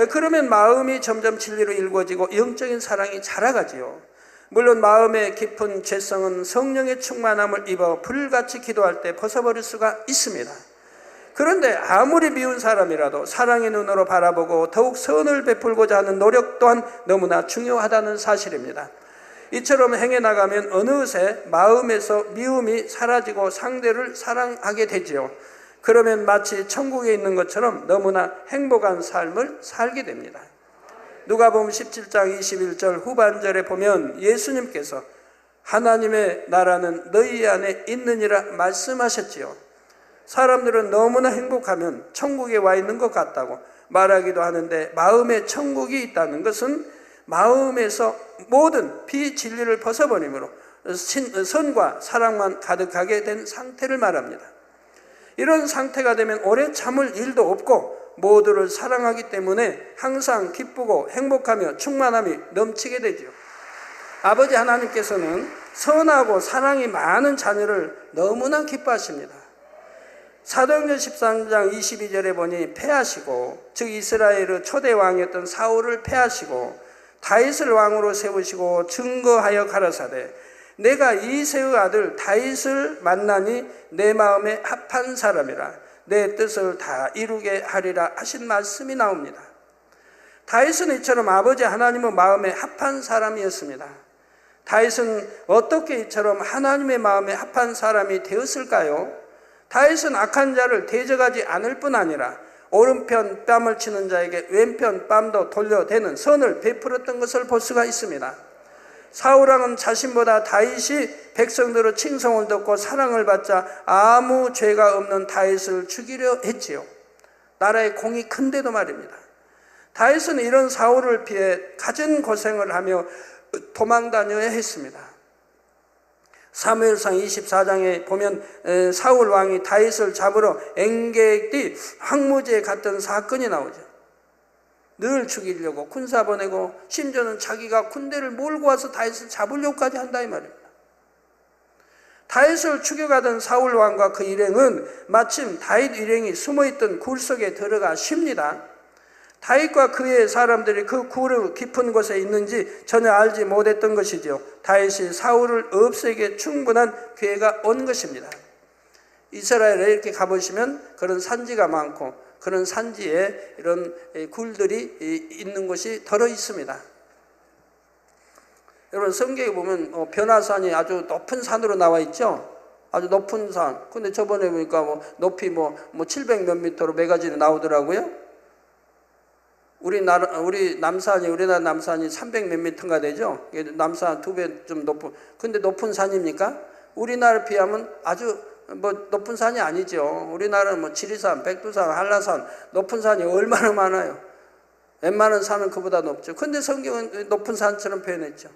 그러면 마음이 점점 진리로 일궈지고 영적인 사랑이 자라가지요. 물론 마음의 깊은 죄성은 성령의 충만함을 입어 불같이 기도할 때 벗어버릴 수가 있습니다. 그런데 아무리 미운 사람이라도 사랑의 눈으로 바라보고 더욱 선을 베풀고자 하는 노력 또한 너무나 중요하다는 사실입니다. 이처럼 행해 나가면 어느새 마음에서 미움이 사라지고 상대를 사랑하게 되지요. 그러면 마치 천국에 있는 것처럼 너무나 행복한 삶을 살게 됩니다. 누가복음 17장 21절 후반절에 보면 예수님께서 하나님의 나라는 너희 안에 있느니라 말씀하셨지요. 사람들은 너무나 행복하면 천국에 와 있는 것 같다고 말하기도 하는데 마음에 천국이 있다는 것은 마음에서 모든 비진리를 벗어버림으로 선과 사랑만 가득하게 된 상태를 말합니다. 이런 상태가 되면 오래 참을 일도 없고 모두를 사랑하기 때문에 항상 기쁘고 행복하며 충만함이 넘치게 되죠. 아버지 하나님께서는 선하고 사랑이 많은 자녀를 너무나 기뻐하십니다. 사도행전 13장 22절에 보니 패하시고 즉 이스라엘의 초대 왕이었던 사울을 패하시고 다윗을 왕으로 세우시고 증거하여 가라사대 내가 이새의 아들 다윗을 만나니 내 마음에 합한 사람이라 내 뜻을 다 이루게 하리라 하신 말씀이 나옵니다. 다윗은 이처럼 아버지 하나님의 마음에 합한 사람이었습니다. 다윗은 어떻게 이처럼 하나님의 마음에 합한 사람이 되었을까요? 다윗은 악한 자를 대적하지 않을 뿐 아니라 오른편 뺨을 치는 자에게 왼편 뺨도 돌려대는 선을 베풀었던 것을 볼 수가 있습니다. 사울왕은 자신보다 다윗이 백성들의 칭송을 듣고 사랑을 받자 아무 죄가 없는 다윗을 죽이려 했지요. 나라의 공이 큰데도 말입니다. 다윗은 이런 사울을 피해 갖은 고생을 하며 도망다녀야 했습니다. 사무엘상 24장에 보면 사울 왕이 다윗을 잡으러 엔게디 황무지에 갔던 사건이 나오죠. 늘 죽이려고 군사 보내고 심지어는 자기가 군대를 몰고 와서 다윗을 잡으려고까지 한다 이 말입니다. 다윗을 죽여가던 사울 왕과 그 일행은 마침 다윗 일행이 숨어있던 굴 속에 들어가 쉽니다. 다윗과 그의 사람들이 그 굴의 깊은 곳에 있는지 전혀 알지 못했던 것이죠. 다윗이 사울을 없애기에 충분한 기회가 온 것입니다. 이스라엘에 이렇게 가보시면 그런 산지가 많고 그런 산지에 이런 굴들이 있는 곳이 덜어 있습니다. 여러분 성경에 보면 변화산이 아주 높은 산으로 나와 있죠. 아주 높은 산. 근데 저번에 보니까 높이 700 몇 미터로 매가지로 나오더라고요. 우리나라 남산이 300 몇 미터가 되죠. 남산 2배 좀 높은. 근데 높은 산입니까? 우리나라에 비하면 아주 높은 산이 아니죠. 우리나라는 지리산, 백두산, 한라산 높은 산이 얼마나 많아요. 웬만한 산은 그보다 높죠. 근데 성경은 높은 산처럼 표현했죠.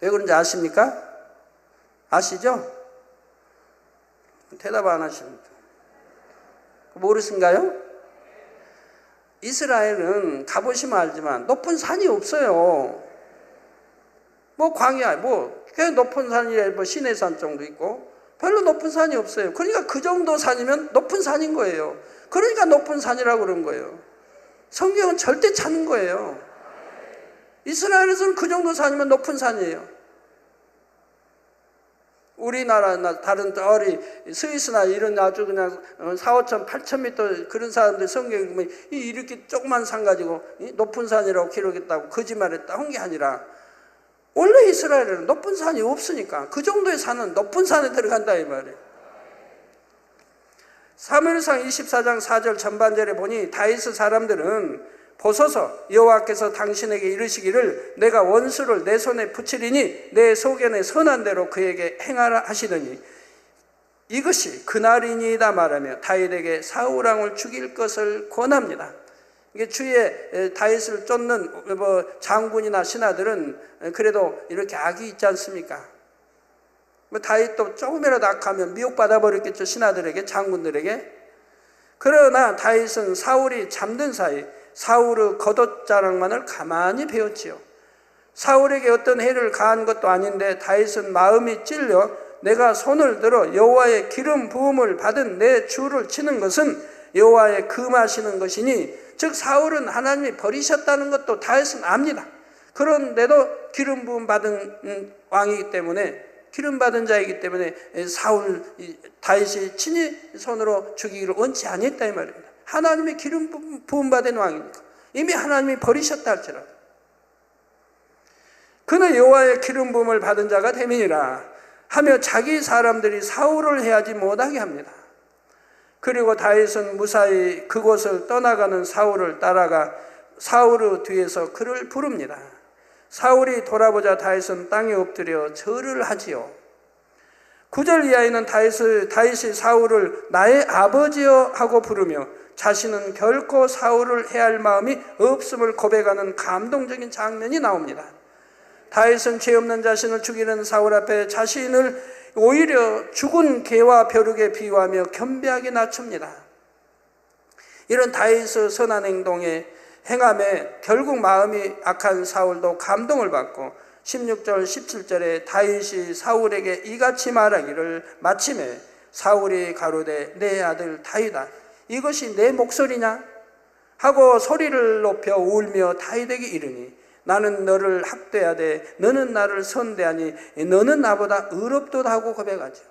왜 그런지 아십니까? 아시죠? 대답 안 하십니다. 모르신가요? 이스라엘은 가보시면 알지만 높은 산이 없어요. 광야, 꽤 높은 산이래, 시내산 정도 있고, 별로 높은 산이 없어요. 그러니까 그 정도 산이면 높은 산인 거예요. 그러니까 높은 산이라고 그런 거예요. 성경은 절대 찾는 거예요. 이스라엘에서는 그 정도 산이면 높은 산이에요. 우리나라나 다른 스위스나 이런 아주 그냥 4,5천, 8천 미터 그런 사람들 성경에 보면 이렇게 조그만 산 가지고 높은 산이라고 기록했다고 거짓말했다 한 게 아니라 원래 이스라엘에는 높은 산이 없으니까 그 정도의 산은 높은 산에 들어간다 이 말이에요. 사무엘상 24장 4절 전반절에 보니 다윗의 사람들은 보소서 여호와께서 당신에게 이르시기를 내가 원수를 내 손에 붙이리니 내 소견에 선한 대로 그에게 행하라 하시더니 이것이 그날이니이다 말하며 다윗에게 사울 왕을 죽일 것을 권합니다. 이게 주위에 다윗을 쫓는 장군이나 신하들은 그래도 이렇게 악이 있지 않습니까? 다윗도 조금이라도 악하면 미혹받아 버렸겠죠. 신하들에게, 장군들에게. 그러나 다윗은 사울이 잠든 사이 사울의 겉옷자락만을 가만히 배웠지요. 사울에게 어떤 해를 가한 것도 아닌데 다윗은 마음이 찔려 내가 손을 들어 여호와의 기름 부음을 받은 내 주를 치는 것은 여호와의 금하시는 것이니 즉 사울은 하나님이 버리셨다는 것도 다윗은 압니다. 그런데도 기름 부음 받은 왕이기 때문에 기름 받은 자이기 때문에 다윗이 친히 손으로 죽이기를 원치 아니했다 이 말입니다. 하나님의 기름 부음받은 왕이니까 이미 하나님이 버리셨다 할지라도 그는 여호와의 기름 부음을 받은 자가 됨이니라 하며 자기 사람들이 사울을 해하지 못하게 합니다. 그리고 다윗은 무사히 그곳을 떠나가는 사울을 따라가 사울의 뒤에서 그를 부릅니다. 사울이 돌아보자 다윗은 땅에 엎드려 절을 하지요. 9절 이하에는 다윗이 사울을 나의 아버지여 하고 부르며 자신은 결코 사울을 해할 마음이 없음을 고백하는 감동적인 장면이 나옵니다. 다윗은 죄 없는 자신을 죽이는 사울 앞에 자신을 오히려 죽은 개와 벼룩에 비유하며 겸비하게 낮춥니다. 이런 다윗의 선한 행동에 행함에 결국 마음이 악한 사울도 감동을 받고 16절 17절에 다윗이 사울에게 이같이 말하기를 마침에 사울이 가로되 내 아들 다윗아 이것이 내 목소리냐 하고 소리를 높여 울며 다윗에게 이르니 나는 너를 학대하되 너는 나를 선대하니 너는 나보다 의롭도다 하고 고백하죠.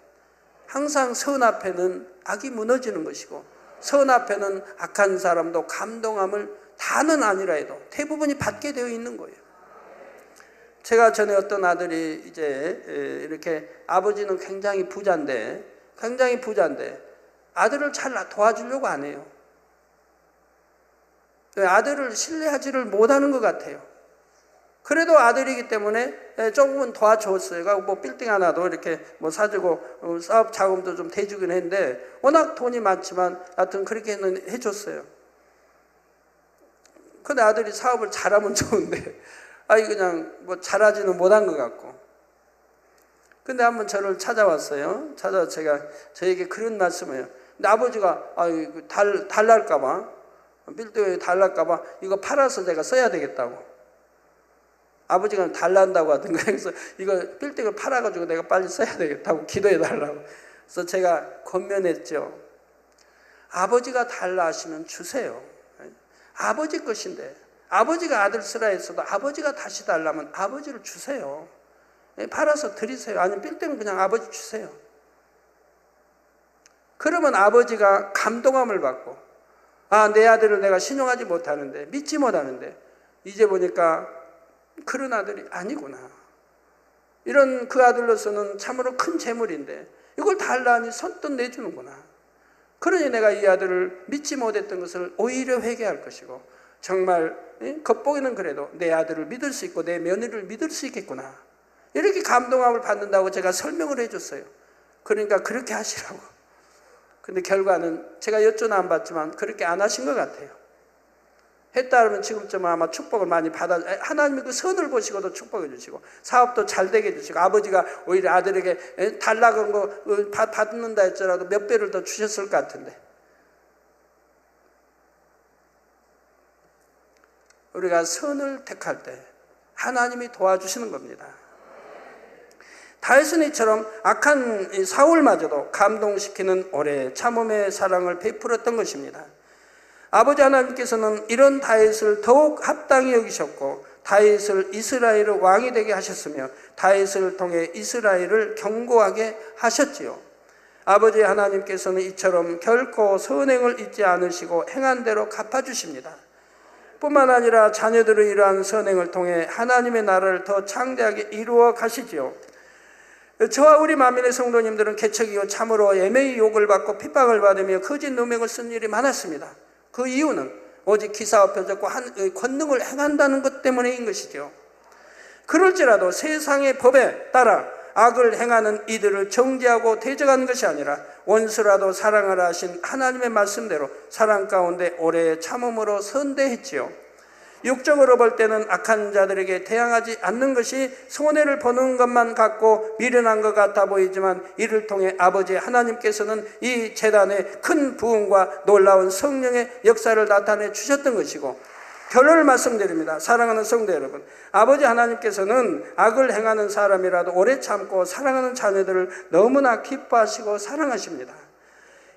항상 선 앞에는 악이 무너지는 것이고 선 앞에는 악한 사람도 감동함을 다는 아니라 해도 대부분이 받게 되어 있는 거예요. 제가 전에 어떤 아들이 이제 이렇게 아버지는 굉장히 부자인데 아들을 잘 도와주려고 안 해요. 아들을 신뢰하지를 못하는 것 같아요. 그래도 아들이기 때문에 조금은 도와줬어요. 그러니까 빌딩 하나도 이렇게 사주고 사업 자금도 좀 대주긴 했는데 워낙 돈이 많지만 하여튼 그렇게는 해줬어요. 근데 아들이 사업을 잘하면 좋은데 그냥 잘하지는 못한 것 같고. 근데 한번 저를 찾아왔어요. 제가 저에게 그런 말씀을 해요. 근데 아버지가 달랄까봐 빌딩에 달랄까봐 이거 팔아서 내가 써야 되겠다고. 아버지가 달란다고 하던가. 그래서 이거 빌딩을 팔아가지고 내가 빨리 써야 되겠다고 기도해 달라고. 그래서 제가 권면했죠. 아버지가 달라 하시면 주세요. 아버지 것인데, 아버지가 아들 쓰라 했어도 아버지가 다시 달라면 아버지를 주세요. 팔아서 드리세요. 아니면 빌딩은 그냥 아버지 주세요. 그러면 아버지가 감동함을 받고, 아, 내 아들을 내가 신용하지 못하는데, 믿지 못하는데, 이제 보니까 그런 아들이 아니구나. 이런 그 아들로서는 참으로 큰 재물인데 이걸 달라니 선뜻 내주는구나. 그러니 내가 이 아들을 믿지 못했던 것을 오히려 회개할 것이고, 정말 겉보기는 그래도 내 아들을 믿을 수 있고 내 며느리를 믿을 수 있겠구나. 이렇게 감동함을 받는다고 제가 설명을 해줬어요. 그러니까 그렇게 하시라고. 근데 결과는 제가 여쭤는 안 받지만 그렇게 안 하신 것 같아요. 했다 그러면 지금쯤 아마 축복을 많이 하나님이 그 선을 보시고도 축복해 주시고, 사업도 잘 되게 해주시고, 아버지가 오히려 아들에게 달라 그런 거 받는다 했더라도 몇 배를 더 주셨을 것 같은데. 우리가 선을 택할 때 하나님이 도와주시는 겁니다. 다윗은 이처럼 악한 사울마저도 감동시키는 오래 참음의 사랑을 베풀었던 것입니다. 아버지 하나님께서는 이런 다윗을 더욱 합당히 여기셨고, 다윗을 이스라엘의 왕이 되게 하셨으며 다윗을 통해 이스라엘을 견고하게 하셨지요. 아버지 하나님께서는 이처럼 결코 선행을 잊지 않으시고 행한 대로 갚아주십니다. 뿐만 아니라 자녀들의 이러한 선행을 통해 하나님의 나라를 더 창대하게 이루어 가시지요. 저와 우리 만민의 성도님들은 개척이요 참으로 예매의 욕을 받고 핍박을 받으며 거짓 누명을 쓴 일이 많았습니다. 그 이유는 오직 기사와 표적과 권능을 행한다는 것 때문인 것이죠. 그럴지라도 세상의 법에 따라 악을 행하는 이들을 정죄하고 대적한 것이 아니라 원수라도 사랑하라 하신 하나님의 말씀대로 사랑 가운데 오래 참음으로 선대했지요. 육적으로 볼 때는 악한 자들에게 대항하지 않는 것이 손해를 보는 것만 같고 미련한 것 같아 보이지만, 이를 통해 아버지 하나님께서는 이 재단에 큰 부흥과 놀라운 성령의 역사를 나타내 주셨던 것이고, 결론을 말씀드립니다. 사랑하는 성도 여러분, 아버지 하나님께서는 악을 행하는 사람이라도 오래 참고 사랑하는 자녀들을 너무나 기뻐하시고 사랑하십니다.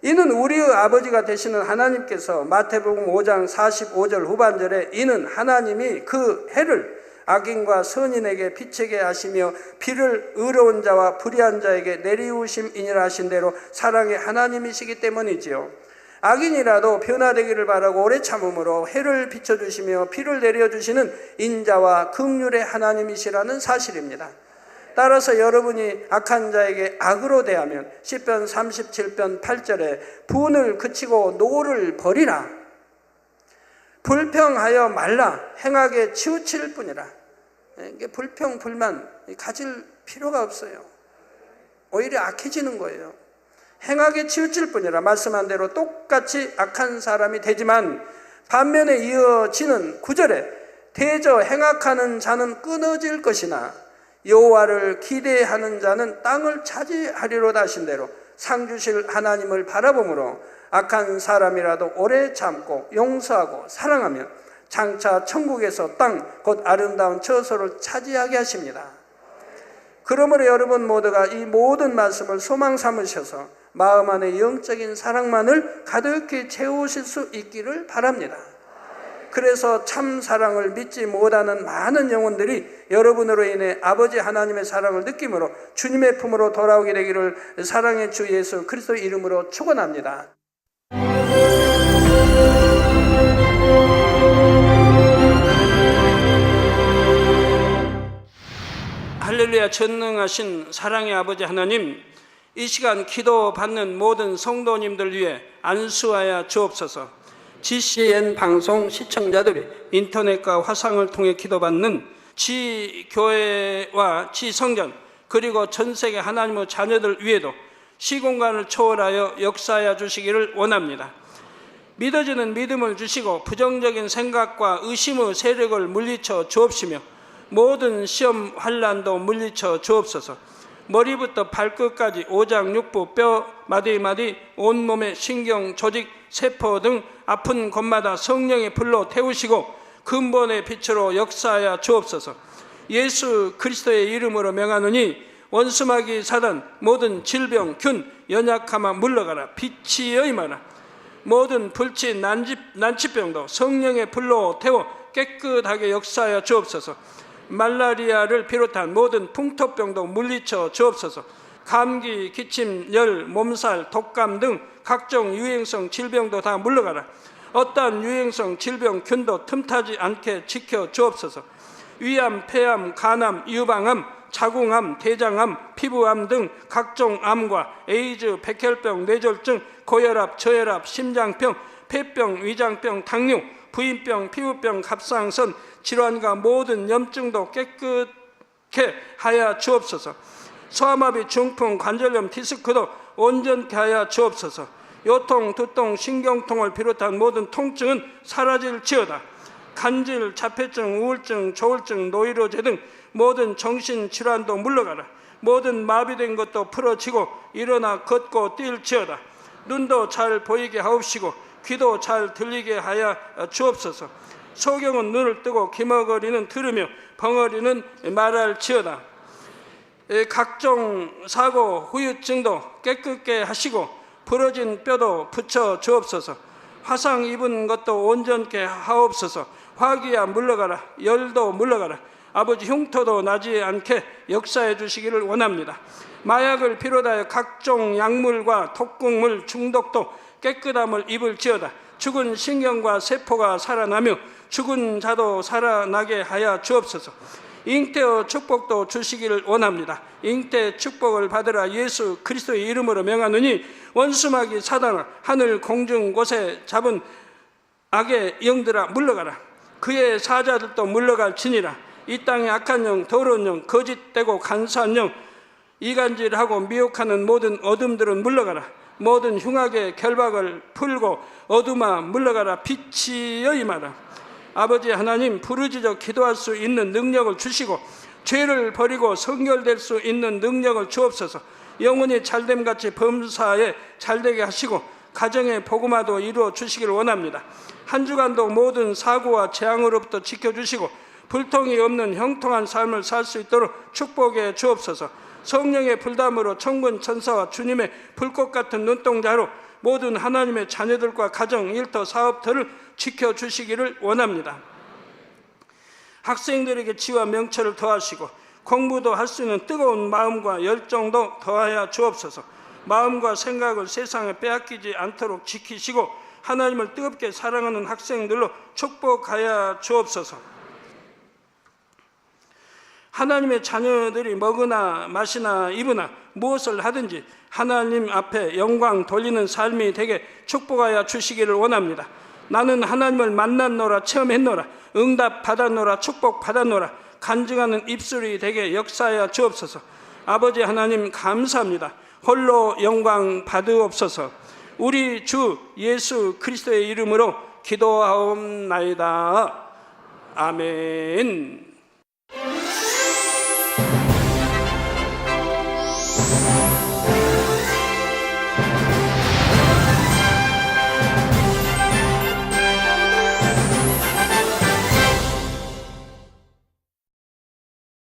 이는 우리의 아버지가 되시는 하나님께서 마태복음 5장 45절 후반절에 이는 하나님이 그 해를 악인과 선인에게 비치게 하시며 비를 의로운 자와 불의한 자에게 내리우심이니라 하신 대로 사랑의 하나님이시기 때문이지요. 악인이라도 변화되기를 바라고 오래 참음으로 해를 비춰주시며 비를 내려주시는 인자와 긍휼의 하나님이시라는 사실입니다. 따라서 여러분이 악한 자에게 악으로 대하면 시편 37편 8절에 분을 그치고 노를 버리라, 불평하여 말라, 행하게 치우칠 뿐이라. 이게 불평 불만 가질 필요가 없어요. 오히려 악해지는 거예요. 행하게 치우칠 뿐이라. 말씀한 대로 똑같이 악한 사람이 되지만 반면에 이어지는 9절에 대저 행악하는 자는 끊어질 것이나 여호와를 기대하는 자는 땅을 차지하리로다 하신 대로 상 주실 하나님을 바라보므로 악한 사람이라도 오래 참고 용서하고 사랑하면 장차 천국에서 땅 곧 아름다운 처소를 차지하게 하십니다. 그러므로 여러분 모두가 이 모든 말씀을 소망 삼으셔서 마음 안에 영적인 사랑만을 가득히 채우실 수 있기를 바랍니다. 그래서 참 사랑을 믿지 못하는 많은 영혼들이 여러분으로 인해 아버지 하나님의 사랑을 느낌으로 주님의 품으로 돌아오게 되기를 사랑의 주 예수 그리스도 이름으로 축원합니다. 할렐루야. 전능하신 사랑의 아버지 하나님, 이 시간 기도받는 모든 성도님들 위해 안수하여 주옵소서. GCN 방송 시청자들이 인터넷과 화상을 통해 기도받는 지교회와 지성전 그리고 전세계 하나님의 자녀들 위에도 시공간을 초월하여 역사하여 주시기를 원합니다. 믿어지는 믿음을 주시고 부정적인 생각과 의심의 세력을 물리쳐 주옵시며 모든 시험 환난도 물리쳐 주옵소서. 머리부터 발끝까지 오장육부 뼈 마디마디 온몸의 신경 조직 세포 등 아픈 곳마다 성령의 불로 태우시고 근본의 빛으로 역사하여 주옵소서. 예수 그리스도의 이름으로 명하노니 원수마귀 사단 모든 질병 균 연약함아 물러가라. 빛이여 임하라. 모든 불치 난치병도 성령의 불로 태워 깨끗하게 역사하여 주옵소서. 말라리아를 비롯한 모든 풍토병도 물리쳐 주옵소서. 감기, 기침, 열, 몸살, 독감 등 각종 유행성 질병도 다 물러가라. 어떠한 유행성 질병 균도 틈타지 않게 지켜 주옵소서. 위암, 폐암, 간암, 유방암, 자궁암, 대장암, 피부암 등 각종 암과 에이즈, 백혈병, 뇌졸중, 고혈압, 저혈압, 심장병, 폐병, 위장병, 당뇨, 부인병, 피부병, 갑상선 질환과 모든 염증도 깨끗게 하여 주옵소서. 소아마비, 중풍, 관절염, 디스크도 온전케 하여 주옵소서. 요통, 두통, 신경통을 비롯한 모든 통증은 사라질지어다. 간질, 자폐증, 우울증, 조울증, 노이로제 등 모든 정신질환도 물러가라. 모든 마비된 것도 풀어지고 일어나 걷고 뛸지어다. 눈도 잘 보이게 하옵시고 귀도 잘 들리게 하여 주옵소서. 소경은 눈을 뜨고 기머거리는 들으며 벙어리는 말할지어다. 각종 사고, 후유증도 깨끗게 하시고 부러진 뼈도 붙여 주옵소서. 화상 입은 것도 온전케 하옵소서. 화기야 물러가라. 열도 물러가라. 아버지 흉터도 나지 않게 역사해 주시기를 원합니다. 마약을 비롯하여 각종 약물과 독극물 중독도 깨끗함을 입을지어다. 죽은 신경과 세포가 살아나며 죽은 자도 살아나게 하여 주옵소서. 잉태의 축복도 주시기를 원합니다. 잉태 축복을 받으라. 예수 그리스도의 이름으로 명하노니 원수마귀 사단아 하늘 공중 곳에 잡은 악의 영들아 물러가라. 그의 사자들도 물러갈지니라. 이 땅의 악한 영, 더러운 영, 거짓되고 간사한 영, 이간질하고 미혹하는 모든 어둠들은 물러가라. 모든 흉악의 결박을 풀고 어둠아 물러가라. 빛이여 임하라. 아버지 하나님, 부르짖어 기도할 수 있는 능력을 주시고 죄를 버리고 성결될 수 있는 능력을 주옵소서. 영혼이 잘됨같이 범사에 잘되게 하시고 가정의 복음화도 이루어 주시길 원합니다. 한 주간도 모든 사고와 재앙으로부터 지켜주시고 불통이 없는 형통한 삶을 살 수 있도록 축복해 주옵소서. 성령의 불담으로 천군 천사와 주님의 불꽃 같은 눈동자로 모든 하나님의 자녀들과 가정, 일터, 사업터를 지켜주시기를 원합니다. 학생들에게 지와 명철을 더하시고 공부도 할 수 있는 뜨거운 마음과 열정도 더하여 주옵소서. 마음과 생각을 세상에 빼앗기지 않도록 지키시고 하나님을 뜨겁게 사랑하는 학생들로 축복하여 주옵소서. 하나님의 자녀들이 먹으나 마시나 입으나 무엇을 하든지 하나님 앞에 영광 돌리는 삶이 되게 축복하여 주시기를 원합니다. 나는 하나님을 만났노라, 체험했노라, 응답 받았노라, 축복 받았노라, 간증하는 입술이 되게 역사하여 주옵소서. 아버지 하나님 감사합니다. 홀로 영광 받으옵소서. 우리 주 예수 그리스도의 이름으로 기도하옵나이다. 아멘.